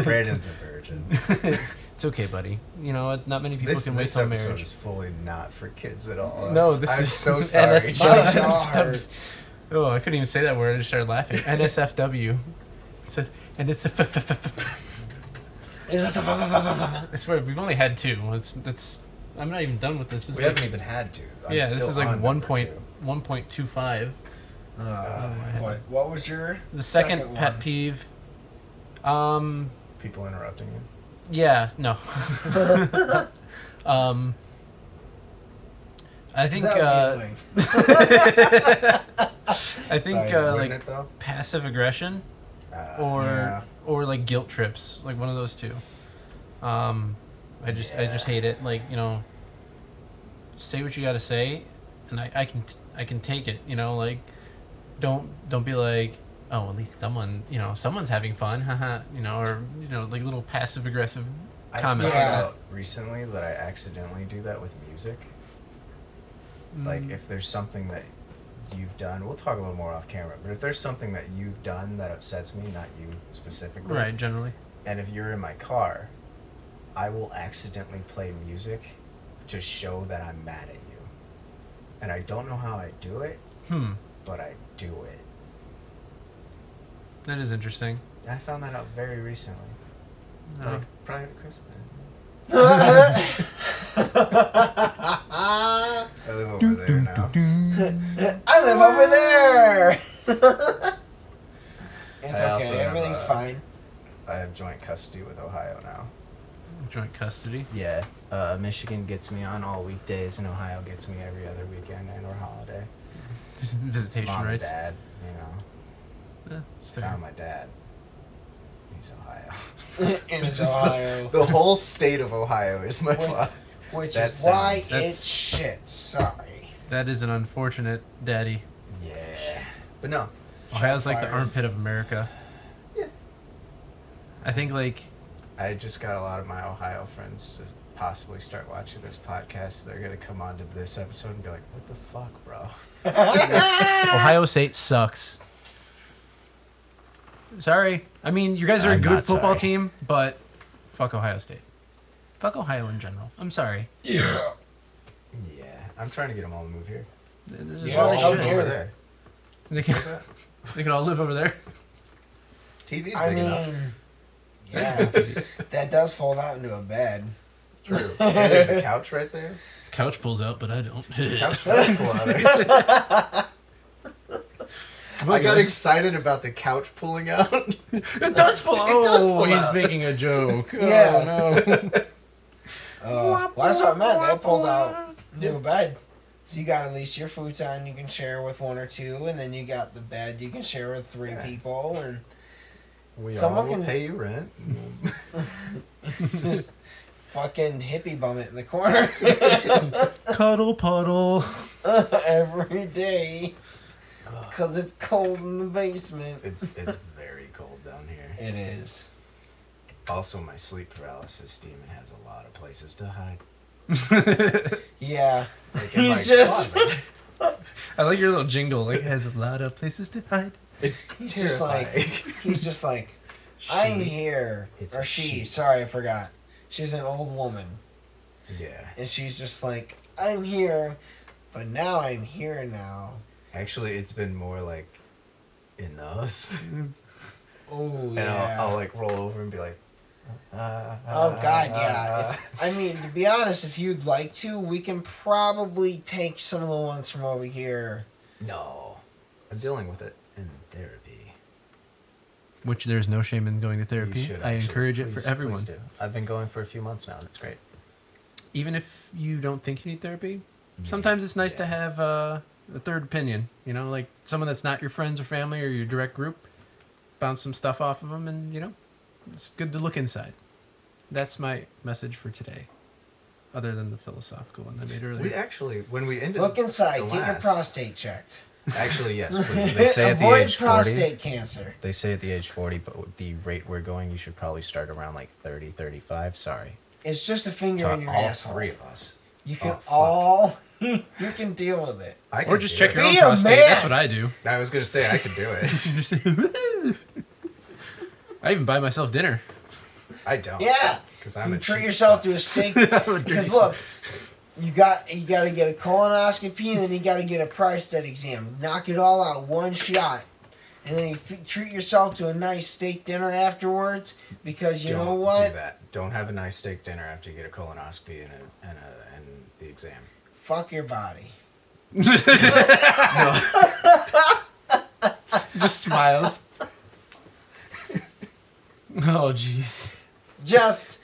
Brandon's a virgin. It's okay, buddy. You know, not many people can wait This till episode marriage. is fully not for kids at all. No, this I'm is so sorry. My jaw hurts. Oh, I couldn't even say that word. I just started laughing. NSFW. Said, and it's I swear we've only had 2. I'm not even done with this. We haven't even had to. This is like 1.2. 1.25. What was your The second pet one? peeve. People interrupting you. Yeah, no. I think Is that I think Sorry, wouldn't like it, though? passive aggression or like guilt trips, like one of those 2. I just hate it. Like, you know, say what you got to say, and I can take it. You know, like don't be like, oh, at least someone's having fun, haha. You know, or like little passive aggressive comments. I Yeah. found out recently that I accidentally do that with music. Like, if there's something that you've done, we'll talk a little more off camera, but if there's something that you've done that upsets me, not you specifically. Right, generally. And if you're in my car, I will accidentally play music to show that I'm mad at you. And I don't know how I do it, but I do it. That is interesting. I found that out very recently. No. Like, prior to Christmas. I live over there now. I live over there! It's I also okay, have, everything's fine. I have joint custody with Ohio now. Joint custody. Yeah, Michigan gets me on all weekdays, and Ohio gets me every other weekend and or holiday. Visitation Mom and rights. dad, you know. Yeah, it's fair. Found my dad. He's Ohio. And it's Just Ohio. The whole state of Ohio is my father. Which That is why sounds- it's shit. Sorry. That is an unfortunate daddy. Yeah. But no. Ohio's like the fired. armpit of America. Yeah. I think like I just got a lot of my Ohio friends to possibly start watching this podcast. They're gonna come on to this episode and be like, "What the fuck, bro?" Ohio State sucks. Sorry. I mean, you guys are a I'm good not football sorry. team, but fuck Ohio State. Fuck Ohio in general. I'm sorry. Yeah. Yeah. I'm trying to get them all to move here. This is Yeah, why they well, should. here. Over there. They can, they can all live over there. TV's I big mean, enough. yeah, that does fold out into a bed. True. Yeah, there's a couch right there. The couch pulls out, but I don't. Couch does pull out. I got excited about the couch pulling out. It does pull out. It does Oh, pull he's out. making a joke. Yeah. Oh, no. Well, that's what I meant. That pulls out into a bed. So you got at least your futon you can share with one or two, and then you got the bed you can share with three people, and someone will pay you rent. just fucking hippie bum it in the corner. Cuddle puddle. Every day. Because it's cold in the basement. It's very cold down here. It is. Also, my sleep paralysis demon has a lot of places to hide. Yeah. Like in my He's just... closet. I like your little jingle. Like, it has a lot of places to hide. He's just like, I'm here. It's or a she. she. Sorry, I forgot. She's an old woman. Yeah. And she's just like, I'm here, but now I'm here now. Actually, it's been more like in those. Oh, And yeah. I'll like roll over and be like, Oh God, yeah. I mean, to be honest, if you'd like to, we can probably take some of the ones from over here. No, I'm dealing with it in therapy. Which there's no shame in going to therapy. You should I actually. encourage it Please- for everyone. please do. I've been going for a few months now. That's great. Even if you don't think you need therapy, sometimes it's nice to have a third opinion. You know, like someone that's not your friends or family or your direct group. Bounce some stuff off of them, and you know, it's good to look inside. That's my message for today. Other than the philosophical one I made earlier. We actually, when we ended, Look inside. the Get your last- prostate checked. Actually, yes, please. They say at the Avoid age 40. prostate cancer. They say at the age 40, but with the rate we're going, you should probably start around like 30, 35. Sorry. It's just a finger To in your all asshole. three of us. You can Oh, fuck. all. You can deal with it. I Or could just do check it. your own Be a prostate. man. That's what I do. I was gonna say I could do it. I even buy myself dinner. I don't. Yeah. Because I'm You a treat cheap yourself fuck. to a steak. Because look, you got to get a colonoscopy and then you got to get a prostate exam. Knock it all out one shot, and then you treat yourself to a nice steak dinner afterwards. Because you know Don't what? do that. Don't have a nice steak dinner after you get a colonoscopy and the exam. Fuck your body. Just smiles. Oh, jeez. Just.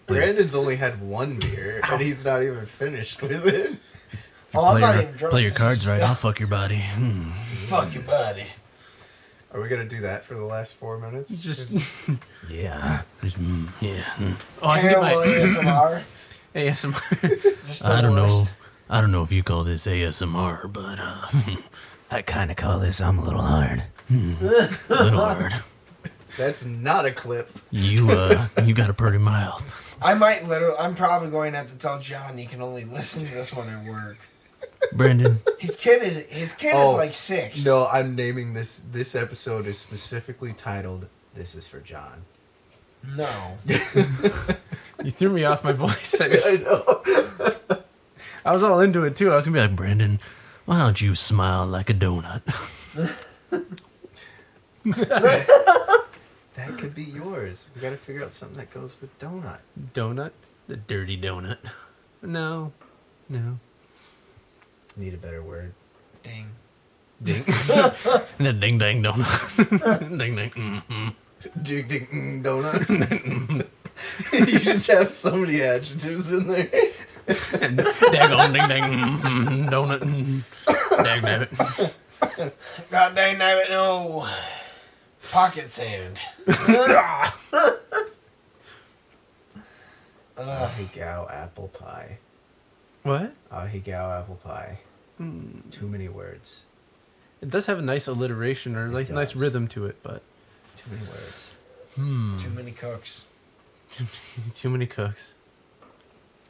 Brandon's only had one beer, and he's not even finished with it. Oh, I'm not even drunk. Play your This cards is right. just- I'll fuck your body. Fuck your body. Are we gonna do that for the last 4 minutes? Just Yeah. yeah. Oh, I can get Terrible my ASMR. ASMR. Just the worst. I don't know if you call this ASMR, but I kind of call this I'm a little hard. little hard. That's not a clip. You got a pretty mouth. I'm probably going to have to tell John he can only listen to this one at work. Brandon. His kid is like 6. No, I'm naming this. This episode is specifically titled "This is for John." No. You threw me off my voice. I know. I was all into it too. I was gonna be like, Brandon, why don't you smile like a donut? That could be yours. We gotta figure out something that goes with donut. Donut? The dirty donut. No. Need a better word. Ding. Ding. The ding dang donut. Ding ding. Mm-hmm. Ding ding donut. You just have so many adjectives in there. And daggone ding dang. Mm-hmm. Donut. Dag nabbit. God dang it, no. Pocket sand. Ahigao apple pie. What? Ahigao apple pie. Too many words. It does have a nice alliteration or like nice does. rhythm to it, but Too many words. Too many cooks. too many cooks.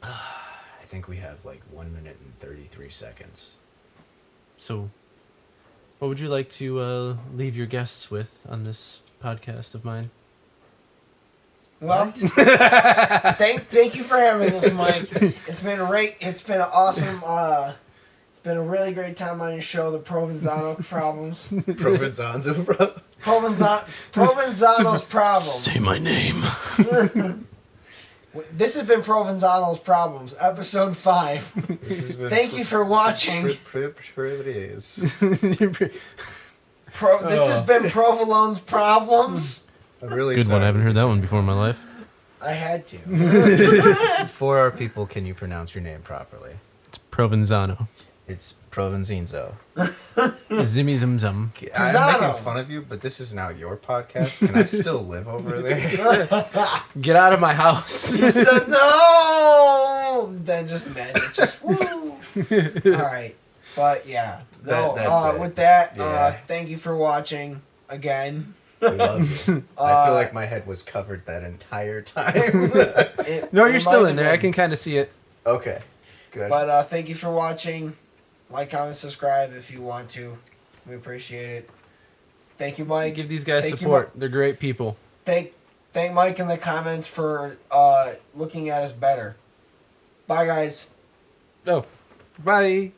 I think we have like 1 minute and 33 seconds. So, what would you like to leave your guests with on this podcast of mine? Well, thank you for having us, Mike. It's been an awesome. It's been a really great time on your show, the Provenzano Problems. Provenzano's Problems. Say my name. This has been Provenzano's Problems, episode 5. Thank you for watching. This This has been Provolone's Problems. I'm really Good one. I sorry. haven't heard that one before in my life. I had to. For our people, can you pronounce your name properly? Provenzano. It's Provenzano. Zimmy zum zum. I'm Provenzano. making fun of you, but this is now your podcast. Can I still live over there? Get out of my house. You said no. Then just magic, just woo. All right, but yeah, no. That's it. With that, Yeah. thank you for watching again. We love you. I feel like my head was covered that entire time. No, It you're still in might there. I have can been. kind of see it. Okay, good. But thank you for watching. Like, comment, subscribe if you want to. We appreciate it. Thank you, Mike. Give these guys Thank you, support. They're great people. Thank Mike in the comments for looking at us better. Bye, guys. Oh, bye.